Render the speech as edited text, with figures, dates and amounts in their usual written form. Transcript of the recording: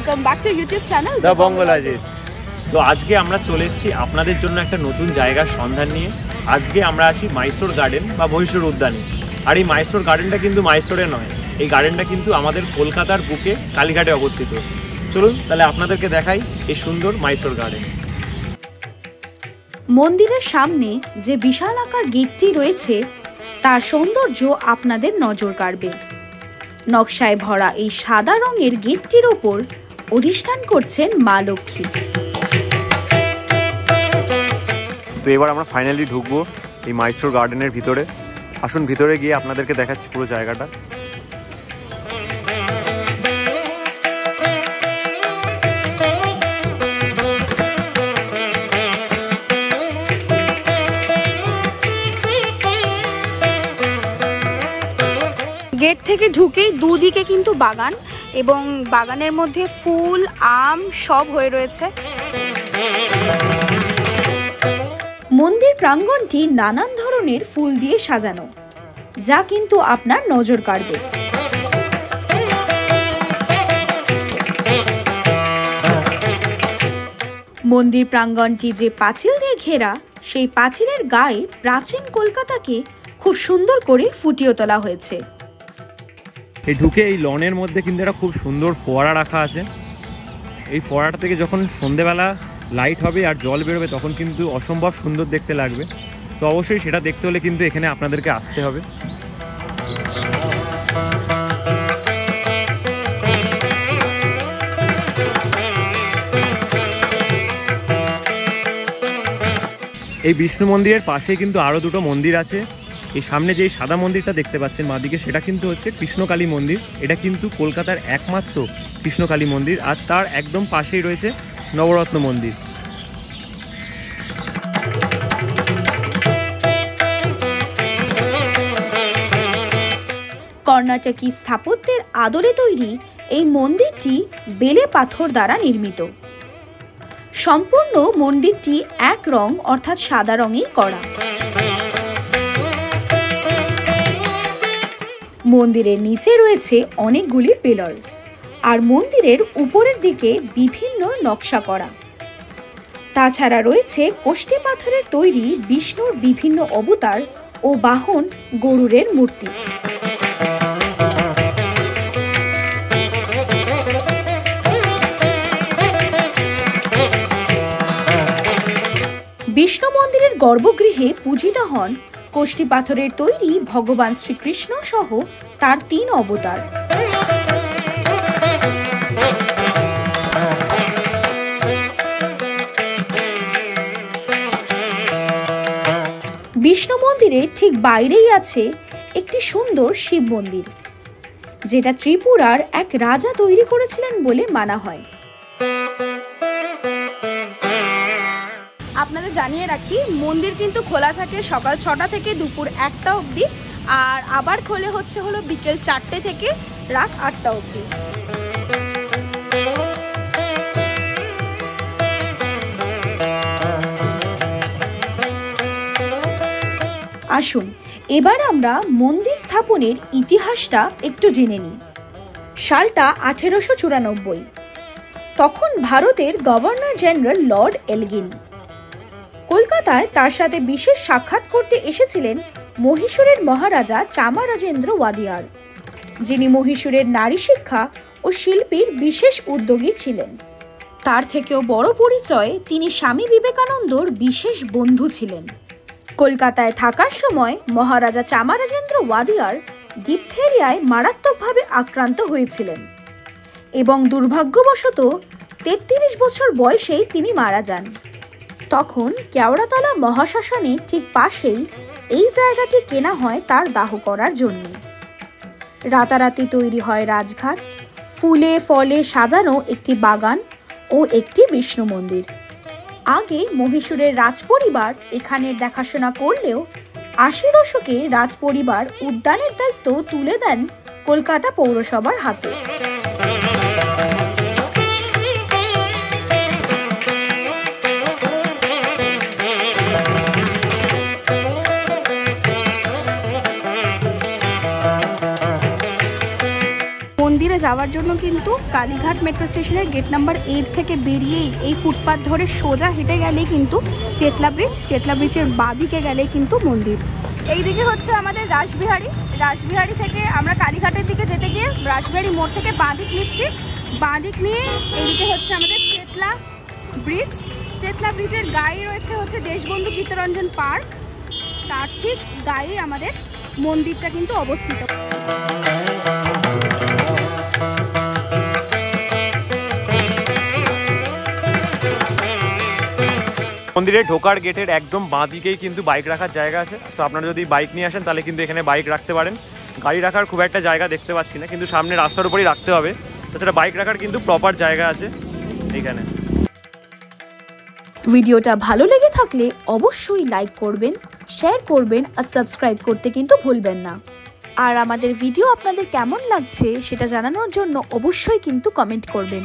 Welcome back to YouTube channel the Bongologist. তো আজকে আমরা চলে এসেছি আপনাদের জন্য একটা নতুন জায়গার সন্ধান নিয়ে। আজকে আমরা আছি মাইসোর গার্ডেন বা মহীশূর উদ্যানে। আর এই মাইসোর গার্ডেনটা কিন্তু মাইসোরে নয়, এই গার্ডেনটা কিন্তু আমাদের কলকাতার বুকে কালীঘাটে অবস্থিত। চলুন তাহলে আপনাদেরকে দেখাই এই সুন্দর মাইসোর গার্ডেন। মন্দিরের সামনে যে বিশাল আকার গেটটি রয়েছে তার সৌন্দর্য আপনাদের নজর কাড়বে। নকশায় ভরা এই সাদা রঙের গেটটির ওপর অধিষ্ঠান করছেন মা লক্ষ্মী। তো এবার আমরা ফাইনালি ঢুকবো এই মাইসোর গার্ডেনের ভিতরে। আসুন ভিতরে গিয়ে আপনাদেরকে দেখাচ্ছি পুরো জায়গাটা। গেট থেকে ঢুকেই দুদিকে কিন্তু বাগান, এবং বাগানের মধ্যে ফুল আম সব হয়ে রয়েছে। মন্দির প্রাঙ্গণটি নানান ধরনের ফুল দিয়ে সাজানো, যা কিন্তু আপনার নজর কাড়বে। মন্দির প্রাঙ্গণটি যে পাঁচিল দিয়ে ঘেরা, সেই পাঁচিলের গায়ে প্রাচীন কলকাতাকে খুব সুন্দর করে ফুটিয়ে তোলা হয়েছে। এই ঢুকে এই লনের মধ্যে কিন্তু একটা খুব সুন্দর ফোয়ারা রাখা আছে। এই ফোয়ারাটা থেকে যখন সন্ধেবেলা লাইট হবে আর জল বেরোবে তখন কিন্তু অসম্ভব সুন্দর দেখতে লাগবে। তো অবশ্যই সেটা দেখতে হলে কিন্তু এখানে আপনাদেরকে আসতে হবে। এই বিষ্ণু মন্দিরের পাশেই কিন্তু আরও দুটো মন্দির আছে। এই সামনে যে সাদা মন্দিরটা দেখতে পাচ্ছেন মাদিকে, সেটা কিন্তু হচ্ছে কৃষ্ণকালী মন্দির। এটা কিন্তু কলকাতার একমাত্র কৃষ্ণকালী মন্দির। আর তার একদম পাশেই রয়েছে নবরত্ন মন্দির। কর্ণাটকী স্থাপত্যের আদলে তৈরি এই মন্দিরটি বেলে পাথর দ্বারা নির্মিত। সম্পূর্ণ মন্দিরটি এক রং অর্থাৎ সাদা রঙেই করা। মন্দিরের নিচে রয়েছে অনেকগুলি পিলার, আর মন্দিরের উপরের দিকে বিভিন্ন নকশা করা। তাছাড়া রয়েছে কোষ্ঠী পাথরের তৈরি বিষ্ণুর বিভিন্ন অবতার ও বাহন গরুড়ের মূর্তি। বিষ্ণু মন্দিরের গর্ভগৃহে পূজিত হন কোষ্ঠী পাথরের তৈরি ভগবান শ্রীকৃষ্ণ সহ তার 3 অবতার। বিষ্ণু মন্দিরের ঠিক বাইরেই আছে একটি সুন্দর শিব মন্দির, যেটা ত্রিপুরার এক রাজা তৈরি করেছিলেন বলে মানা হয়। আপনাদের জানিয়ে রাখি, মন্দির কিন্তু খোলা থাকে সকাল 6টা থেকে দুপুর 1টা অবধি, আর আবার খোলে হলো বিকেল 4টে থেকে রাত 8টা অবধি। আসুন এবার আমরা মন্দির স্থাপনের ইতিহাসটা একটু জেনে নিই। সালটা 1894। তখন ভারতের গভর্নর জেনারেল লর্ড এলগিন কলকাতায় তার সাথে বিশেষ সাক্ষাৎ করতে এসেছিলেন মহীশূরের মহারাজা চামারাজেন্দ্র ওয়াদিয়ার, যিনি মহীশূরের নারী শিক্ষা ও শিল্পীর বিশেষ উদ্যোগী ছিলেন। তার থেকেও বড় পরিচয়, তিনি স্বামী বিবেকানন্দর বিশেষ বন্ধু ছিলেন। কলকাতায় থাকার সময় মহারাজা চামারাজেন্দ্র ওয়াদিয়ার ডিপথেরিয়ায় মারাত্মকভাবে আক্রান্ত হয়েছিলেন এবং দুর্ভাগ্যবশত 33 বছর বয়সেই তিনি মারা যান। তখন কেওড়াতলা মহাশ্মশানের ঠিক পাশেই এই জায়গাটি কেনা হয় তার দাহ করার জন্য। রাতারাতি তৈরি হয় রাজঘাট, ফুলে ফলে সাজানো একটি বাগান ও একটি বিষ্ণু মন্দির। আগে মহীশূরের রাজপরিবার এখানের দেখাশোনা করলেও 80 দশকে রাজপরিবার উদ্যানের দায়িত্ব তুলে দেন কলকাতা পৌরসভার হাতে। মন্দিরে যাওয়ার জন্য কিন্তু কালীঘাট মেট্রো স্টেশনের গেট নাম্বার 8 থেকে বেরিয়েই এই ফুটপাথ ধরে সোজা হেঁটে গেলেই কিন্তু চেতলা ব্রিজের বাঁদিকে গেলেই কিন্তু মন্দির। এইদিকে হচ্ছে আমাদের রাসবিহারি থেকে আমরা কালীঘাটের দিকে যেতে গিয়ে রাসবিহারি মোড় থেকে বাঁদিক নিচ্ছি। বাঁদিক নিয়ে এইদিকে হচ্ছে আমাদের চেতলা ব্রিজের গায়ে রয়েছে হচ্ছে দেশবন্ধু চিত্তরঞ্জন পার্ক, তার ঠিক গায়ে আমাদের মন্দিরটা কিন্তু অবস্থিত। মন্দিরে ঢোকার গেটের একদম বাঁ দিকেই কিন্তু বাইক রাখার জায়গা আছে। তো আপনারা যদি বাইক নিয়ে আসেন তাহলে কিন্তু এখানে বাইক রাখতে পারেন। গাড়ি রাখার খুব একটা জায়গা দেখতে পাচ্ছি না, কিন্তু সামনে রাস্তার উপরেই রাখতে হবে। তাছাড়া বাইক রাখার কিন্তু প্রপার জায়গা আছে এখানে। ভিডিওটা ভালো লেগে থাকলে অবশ্যই লাইক করবেন, শেয়ার করবেন আর সাবস্ক্রাইব করতে কিন্তু ভুলবেন না। আর আমাদের ভিডিও আপনাদের কেমন লাগছে সেটা জানানোর জন্য অবশ্যই কিন্তু কমেন্ট করবেন।